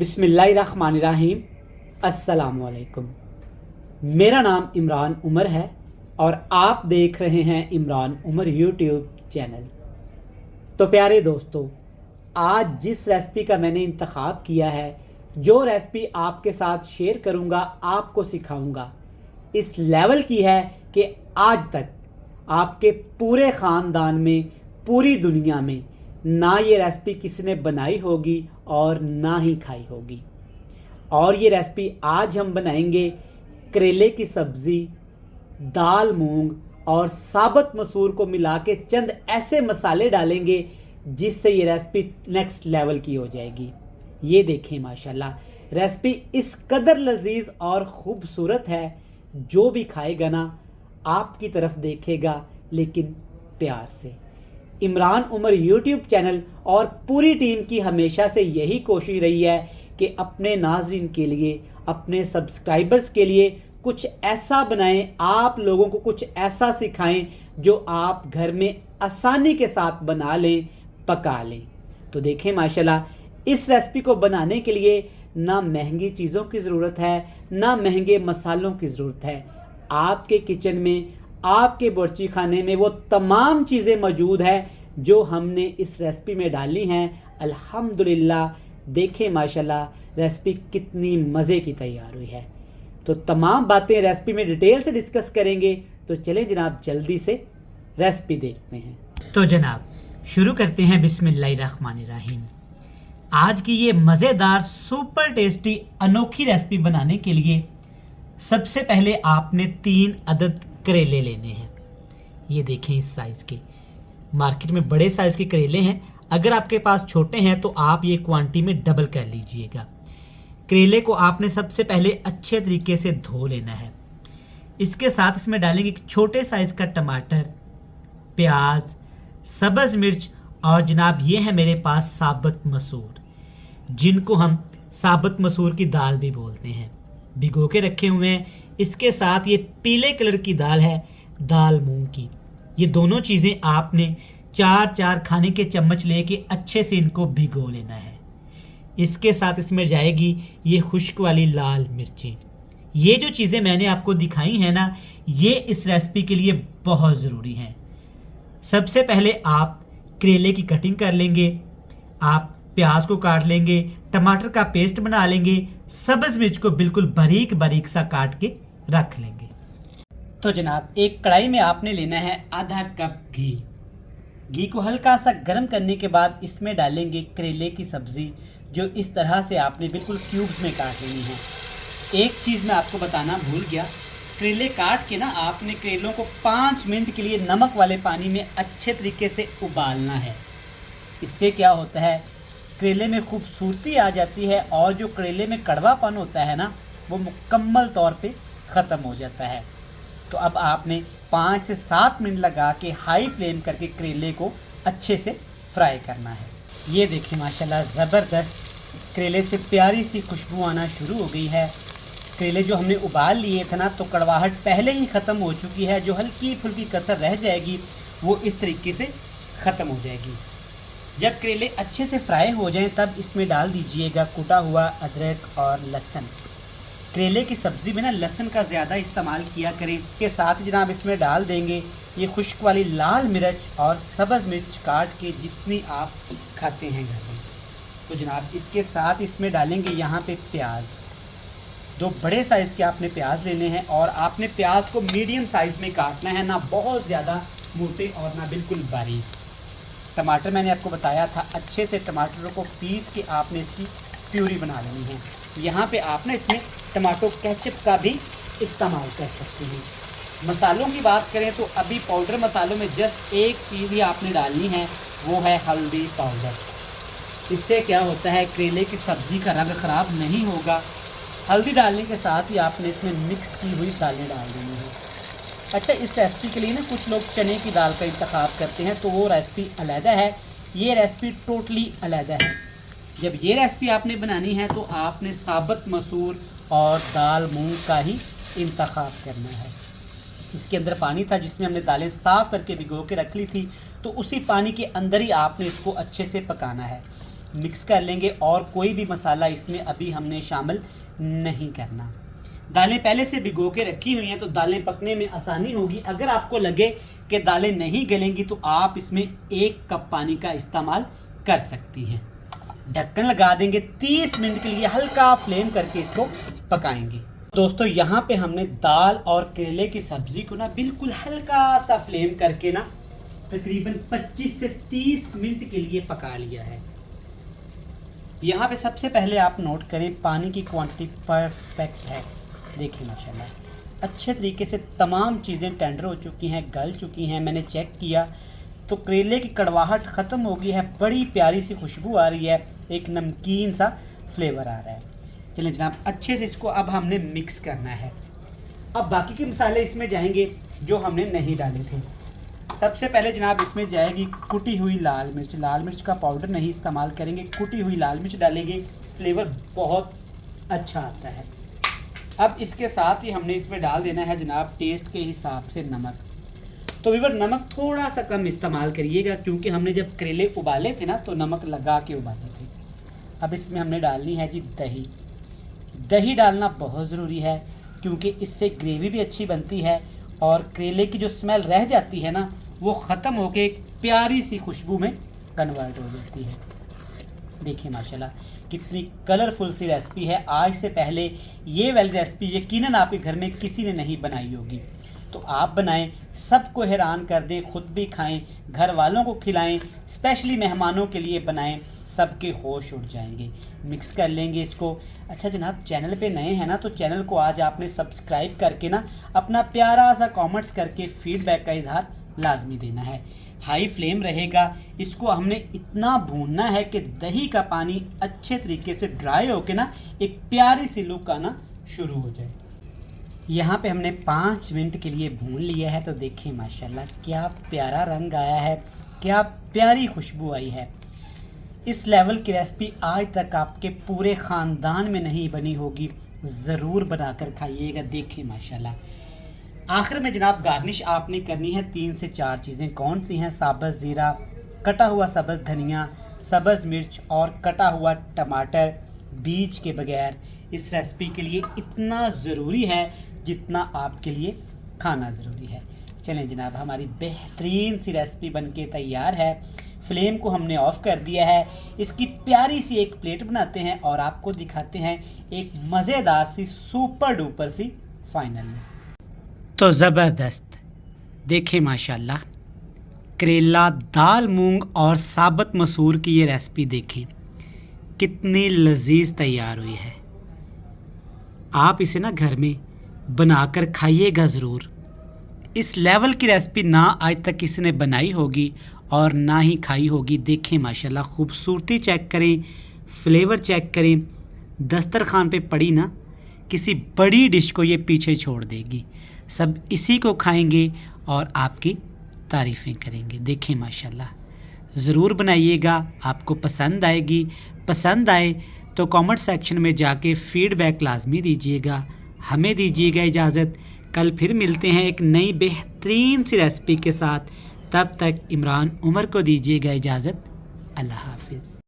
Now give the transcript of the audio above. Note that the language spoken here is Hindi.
बिस्मिल्लाहिर्रहमानिर्रहीम। अस्सलामुअलैकुम। मेरा नाम इमरान उमर है और आप देख रहे हैं इमरान उमर यूट्यूब चैनल। तो प्यारे दोस्तों, आज जिस रेसिपी का मैंने इंतखाब किया है, जो रेसिपी आपके साथ शेयर करूंगा, आपको सिखाऊंगा, इस लेवल की है कि आज तक आपके पूरे ख़ानदान में, पूरी दुनिया में ना ये रेसिपी किसी ने बनाई होगी और ना ही खाई होगी। और ये रेसिपी आज हम बनाएंगे करेले की सब्ज़ी, दाल मूंग और साबुत मसूर को मिला के चंद ऐसे मसाले डालेंगे जिससे ये रेसिपी नेक्स्ट लेवल की हो जाएगी। ये देखें माशाल्लाह, रेसिपी इस कदर लजीज और ख़ूबसूरत है, जो भी खाएगा ना आपकी तरफ देखेगा, लेकिन प्यार से। इमरान उमर यूट्यूब चैनल और पूरी टीम की हमेशा से यही कोशिश रही है कि अपने नाज़रीन के लिए, अपने सब्सक्राइबर्स के लिए कुछ ऐसा बनाएं, आप लोगों को कुछ ऐसा सिखाएं जो आप घर में आसानी के साथ बना लें, पका लें। तो देखें माशाल्लाह, इस रेसिपी को बनाने के लिए ना महंगी चीज़ों की ज़रूरत है, ना महंगे मसालों की ज़रूरत है। आपके किचन में, आपके बावर्ची खाने में वो तमाम चीज़ें मौजूद हैं जो हमने इस रेसिपी में डाली हैं। अल्हम्दुलिल्लाह, देखें माशाल्लाह रेसिपी कितनी मज़े की तैयार हुई है। तो तमाम बातें रेसिपी में डिटेल से डिस्कस करेंगे। तो चलें जनाब, जल्दी से रेसिपी देखते हैं। तो जनाब शुरू करते हैं बिस्मिल्लाहिर्रहमानिर्रहीम। आज की ये मज़ेदार, सुपर टेस्टी, अनोखी रेसिपी बनाने के लिए सबसे पहले आपने 3 अदद करेले लेने हैं। ये देखें, इस साइज़ के मार्केट में बड़े साइज़ के करेले हैं। अगर आपके पास छोटे हैं तो आप ये क्वांटिटी में डबल कर लीजिएगा। करेले को आपने सबसे पहले अच्छे तरीके से धो लेना है। इसके साथ इसमें डालेंगे एक छोटे साइज़ का टमाटर, प्याज, सब्ज़ मिर्च और जनाब ये है मेरे पास साबुत मसूर, जिनको हम साबुत मसूर की दाल भी बोलते हैं, भिगो के रखे हुए हैं। इसके साथ ये पीले कलर की दाल है, दाल मूंग की। ये दोनों चीज़ें आपने 4-4 खाने के चम्मच लेके अच्छे से इनको भिगो लेना है। इसके साथ इसमें जाएगी ये खुश्क वाली लाल मिर्चें। ये जो चीज़ें मैंने आपको दिखाई हैं ना, ये इस रेसिपी के लिए बहुत ज़रूरी हैं। सबसे पहले आप करेले की कटिंग कर लेंगे, आप प्याज को काट लेंगे, टमाटर का पेस्ट बना लेंगे, सब्ज़ मिर्च को बिल्कुल बारीक बारीक सा काट के रख लेंगे। तो जनाब एक कढ़ाई में आपने लेना है आधा कप घी। घी को हल्का सा गर्म करने के बाद इसमें डालेंगे करेले की सब्ज़ी, जो इस तरह से आपने बिल्कुल क्यूब्स में काट लेनी है। एक चीज़ मैं आपको बताना भूल गया, करेले काट के ना आपने करेलों को 5 मिनट के लिए नमक वाले पानी में अच्छे तरीके से उबालना है। इससे क्या होता है, करेले में खूबसूरती आ जाती है और जो करेले में कड़वापन होता है ना, वो मुकम्मल तौर पे ख़त्म हो जाता है। तो अब आपने 5 से 7 मिनट लगा के हाई फ्लेम करके करेले को अच्छे से फ्राई करना है। ये देखिए माशाल्लाह, ज़बरदस्त करेले से प्यारी सी खुशबू आना शुरू हो गई है। करेले जो हमने उबाल लिए थे ना, तो कड़वाहट पहले ही ख़त्म हो चुकी है। जो हल्की फुल्की कसर रह जाएगी वो इस तरीके से ख़त्म हो जाएगी। जब करेले अच्छे से फ्राई हो जाएं तब इसमें डाल दीजिएगा कुटा हुआ अदरक और लहसुन। करेले की सब्ज़ी में ना लहसुन का ज़्यादा इस्तेमाल किया करें। के साथ जनाब इसमें डाल देंगे ये खुश्क वाली लाल मिर्च और सब्ज़ मिर्च काट के, जितनी आप खाते हैं घर में। तो जनाब इसके साथ इसमें डालेंगे यहाँ पे प्याज। 2 बड़े साइज़ के आपने प्याज लेने हैं और आपने प्याज को मीडियम साइज़ में काटना है, ना बहुत ज़्यादा मोटे और ना बिल्कुल बारीक। टमाटर मैंने आपको बताया था, अच्छे से टमाटरों को पीस के आपने इसकी प्यूरी बना लेनी है। यहाँ पे आप ना इसमें टमाटो केचप का भी इस्तेमाल कर सकते हैं। मसालों की बात करें तो अभी पाउडर मसालों में जस्ट एक चीज़ ही आपने डालनी है, वो है हल्दी पाउडर। इससे क्या होता है, करेले की सब्ज़ी का रंग ख़राब नहीं होगा। हल्दी डालने के साथ ही आपने इसमें मिक्स की हुई दालें डाल देनी है। अच्छा, इस रेसिपी के लिए ना कुछ लोग चने की दाल का इंतखाब करते हैं, तो वो रेसिपी अलहदा है। ये रेसिपी टोटली अलहदा है। जब ये रेसिपी आपने बनानी है तो आपने साबुत मसूर और दाल मूंग का ही इंतखाब करना है। इसके अंदर पानी था जिसमें हमने दालें साफ़ करके भिगो के रख ली थी, तो उसी पानी के अंदर ही आपने इसको अच्छे से पकाना है। मिक्स कर लेंगे और कोई भी मसाला इसमें अभी हमने शामिल नहीं करना। दालें पहले से भिगो के रखी हुई हैं तो दालें पकने में आसानी होगी। अगर आपको लगे कि दालें नहीं गलेंगी तो आप इसमें 1 कप पानी का इस्तेमाल कर सकती हैं। ढक्कन लगा देंगे, 30 मिनट के लिए हल्का फ्लेम करके इसको पकाएंगे। दोस्तों यहाँ पे हमने दाल और करेले की सब्ज़ी को ना बिल्कुल हल्का सा फ्लेम करके ना तकरीबन 25 से 30 मिनट के लिए पका लिया है। यहाँ पे सबसे पहले आप नोट करें, पानी की क्वांटिटी परफेक्ट है। देखिए माशाल्लाह अच्छे तरीके से तमाम चीज़ें टेंडर हो चुकी हैं, गल चुकी हैं। मैंने चेक किया तो करेले की कड़वाहट ख़त्म हो गई है, बड़ी प्यारी सी खुशबू आ रही है, एक नमकीन सा फ्लेवर आ रहा है। चलें जनाब, अच्छे से इसको अब हमने मिक्स करना है। अब बाकी के मसाले इसमें जाएंगे जो हमने नहीं डाले थे। सबसे पहले जनाब इसमें जाएगी कुटी हुई लाल मिर्च। लाल मिर्च का पाउडर नहीं इस्तेमाल करेंगे, कुटी हुई लाल मिर्च डालेंगे, फ्लेवर बहुत अच्छा आता है। अब इसके साथ ही हमने इसमें डाल देना है जनाब टेस्ट के हिसाब से नमक। तो व्यूअर नमक थोड़ा सा कम इस्तेमाल करिएगा क्योंकि हमने जब करेले उबाले थे ना तो नमक लगा के उबाले थे। अब इसमें हमने डालनी है जी दही। दही डालना बहुत ज़रूरी है क्योंकि इससे ग्रेवी भी अच्छी बनती है और करेले की जो स्मेल रह जाती है ना वो ख़त्म होके एक प्यारी सी खुशबू में कन्वर्ट हो जाती है। देखिए माशाल्लाह कितनी कलरफुल सी रेसिपी है। आज से पहले ये वाली रेसिपी यकीनन आपके घर में किसी ने नहीं बनाई होगी, तो आप बनाएं, सबको हैरान कर दें, ख़ुद भी खाएं, घर वालों को खिलाएं, स्पेशली मेहमानों के लिए बनाएं, सबके होश उड़ जाएंगे। मिक्स कर लेंगे इसको। अच्छा जनाब, चैनल पे नए हैं ना तो चैनल को आज आपने सब्सक्राइब करके ना अपना प्यारा सा कमेंट्स करके फीडबैक का इजहार लाजमी देना है। हाई फ्लेम रहेगा। इसको हमने इतना भूनना है कि दही का पानी अच्छे तरीके से ड्राई होके ना एक प्यारी सी लुक आना शुरू हो जाए। यहाँ पे हमने 5 मिनट के लिए भून लिया है तो देखिए माशाल्लाह क्या प्यारा रंग आया है, क्या प्यारी खुशबू आई है। इस लेवल की रेसिपी आज तक आपके पूरे ख़ानदान में नहीं बनी होगी, ज़रूर बनाकर खाइएगा। देखिए माशाल्लाह आखिर में जनाब गार्निश आपने करनी है 3 से 4 चीज़ें। कौन सी हैं? साबुत ज़ीरा, कटा हुआ सब्ज़ धनिया, सब्ज़ मिर्च और कटा हुआ टमाटर बीज के बगैर। इस रेसिपी के लिए इतना ज़रूरी है जितना आपके लिए खाना ज़रूरी है। चलें जनाब, हमारी बेहतरीन सी रेसिपी बनके तैयार है। फ्लेम को हमने ऑफ़ कर दिया है। इसकी प्यारी सी एक प्लेट बनाते हैं और आपको दिखाते हैं एक मज़ेदार सी सुपर डुपर सी फाइनल में। तो ज़बरदस्त देखें माशाल्लाह, करेला, दाल, मूंग और साबुत मसूर की ये रेसिपी देखें कितनी लजीज तैयार हुई है। आप इसे ना घर में बनाकर खाइएगा ज़रूर। इस लेवल की रेसिपी ना आज तक किसी ने बनाई होगी और ना ही खाई होगी। देखें माशाल्लाह खूबसूरती चेक करें, फ्लेवर चेक करें। दस्तरखान पे पड़ी ना किसी बड़ी डिश को ये पीछे छोड़ देगी। सब इसी को खाएंगे और आपकी तारीफ़ें करेंगे। देखें माशाल्लाह, ज़रूर बनाइएगा, आपको पसंद आएगी। पसंद आए तो कमेंट सेक्शन में जाके फ़ीडबैक लाजमी दीजिएगा। हमें दीजिएगा इजाज़त, कल फिर मिलते हैं एक नई बेहतरीन सी रेसिपी के साथ। तब तक इमरान उमर को दीजिएगा इजाज़त। अल्लाह हाफिज़।